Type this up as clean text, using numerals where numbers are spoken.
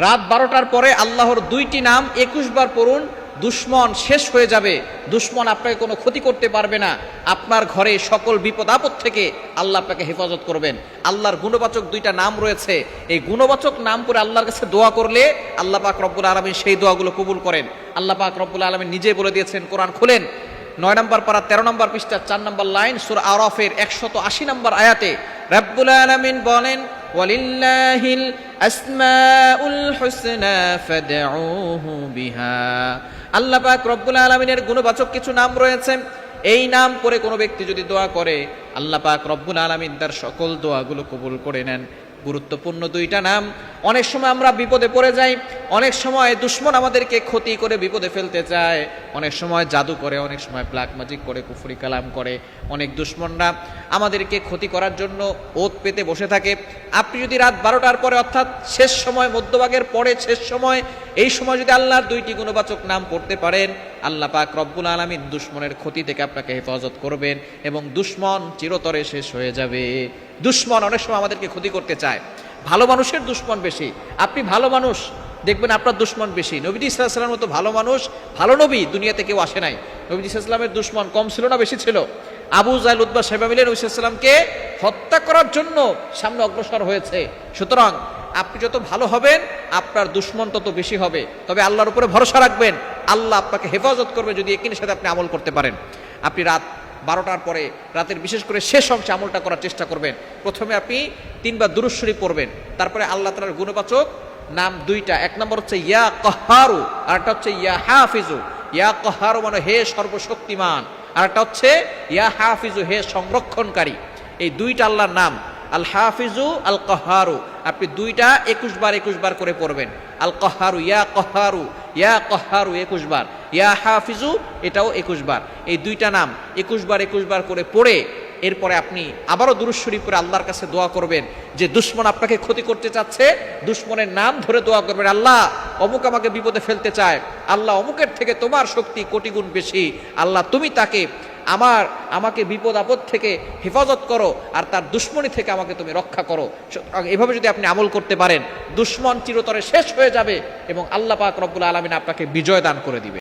রাত 12টার পরে আল্লাহর 2টি নাম 21 বার পড়ুন, দুশ্মন শেষ হয়ে যাবে, দুশ্মন আপনাকে কোনো ক্ষতি করতে পারবে না, আপনার ঘরে সকল বিপদ আপদ থেকে আল্লাহ আপনাকে হেফাজত করবেন। আল্লাহর গুণবাচক 2টা নাম রয়েছে, এই গুণবাচক নাম করে আল্লাহর কাছে দোয়া করলে আল্লাহ পাক রব্বুল আলামিন সেই দোয়াগুলো কবুল করেন। আল্লাহ পাক রব্বুল আলামিন নিজে বলে দিয়েছেন, কোরআন খুলেন 9 নম্বর পারা 13 নম্বর পৃষ্ঠা 4 নম্বর লাইন সূরা আরাফের 180 নম্বর আয়াতে রব্বুল আলামিন বলেন, ওয়ালিল্লাহিল আসমাউল হুসনা ফাদউহু বিহা। আল্লাহ পাক রব্বুল আলামিনের গুণবাচক কিছু নাম রয়েছে, এই নাম করে কোনো ব্যক্তি যদি দোয়া করে আল্লাহ পাক রব্বুল আলামিন তার সকল দোয়াগুলো কবুল করে নেন। গুরুত্বপূর্ণ 2টা নাম। অনেক সময় আমরা বিপদে পড়ে যাই, অনেক সময় দুশ্মন আমাদেরকে ক্ষতি করে বিপদে ফেলতে চায়, অনেক সময় জাদু করে, অনেক সময় ব্ল্যাক ম্যাজিক করে, কুফরি কালাম করে, অনেক দুশ্মনরা আমাদেরকে ক্ষতি করার জন্য ওত পেতে বসে থাকে। আপনি যদি রাত 12টার পরে অর্থাৎ শেষ সময়, মধ্যভাগের পরে শেষ সময়, এই সময় যদি আল্লাহর 2টি গুণবাচক নাম পড়তে পারেন, আল্লাহ পাক রব্বুল আলামিন দুশ্মনের ক্ষতি থেকে আপনাকে হেফাজত করবেন এবং দুশ্মন চিরতরে শেষ হয়ে যাবে। দুশ্মন অনেক সময় আমাদেরকে ক্ষতি করতে চায়, ভালো মানুষের দুশ্মন বেশি। আপনি ভালো মানুষ, দেখবেন আপনার দুশ্মন বেশি। নবীজি সাল্লাল্লাহু আলাইহি ওয়াসাল্লামের মতো ভালো মানুষ, ভালো নবী দুনিয়াতে কেউ আসে নাই। নবীজি সাল্লাল্লাহু আলাইহি ওয়াসাল্লামের দুশ্মন কম ছিল না বেশি ছিল? আবু জাহল, উতবা, সাইবা মিলে নবী সাল্লাল্লাহু আলাইহি ওয়াসাল্লামকে হত্যা করার জন্য সামনে অগ্রসর হয়েছে। সুতরাং আপনি যত ভালো হবেন আপনার দুশ্মন তত বেশি হবে। তবে আল্লাহর উপরে ভরসা রাখবেন, আল্লাহ আপনাকে হেফাজত করবে যদি একিনের সাথে আপনি আমল করতে পারেন। আপনি রাত 12টার পরে, রাতের বিশেষ করে শেষ অংশে আমলটা করার চেষ্টা করবেন। প্রথমে আপনি 3 বার দুরূদ শরীফ পড়বেন, তারপরে আল্লাহ তাআলার গুণবাচক নাম 2টা, এক নম্বর হচ্ছে ইয়া কাহ্হারু, আর একটা হচ্ছে ইয়া হাফিজু। ইয়া কাহ্হারু মানে হে সর্বশক্তিমান, আর একটা হচ্ছে ইয়া হাফিজু হে সংরক্ষণকারী। এই 2টা আল্লাহর নাম, আল হাফিজু আল কাহ্হারু। আপনি 2টা 21 বার করে পড়বেন। আল কাহ্হারু, ইয়া কাহ্হারু, ইয়া কাহ্হারু 21 বার, ইয়া হাফিজু এটাও 21 বার। এই 2টা নাম 21 বার করে পড়ে এরপরে আপনি আবারও দুরূদ শরীফ পড়ে আল্লাহর কাছে দোয়া করবেন। যে দুশ্মন আপনাকে ক্ষতি করতে চাচ্ছে, দুশ্মনের নাম ধরে দোয়া করবেন, আল্লাহ অমুক আমাকে বিপদে ফেলতে চায়, আল্লাহ অমুকের থেকে তোমার শক্তি কোটি গুণ বেশি, আল্লাহ তুমি তাকে আমাকে বিপদ আপদ থেকে হেফাজত করো, আর তার দুশ্মনী থেকে আমাকে তুমি রক্ষা করো। এভাবে যদি আপনি আমল করতে পারেন, দুশ্মন চিরতরে শেষ হয়ে যাবে এবং আল্লাহ পাক রব্বুল আলামিন আপনাকে বিজয় দান করে দিবে।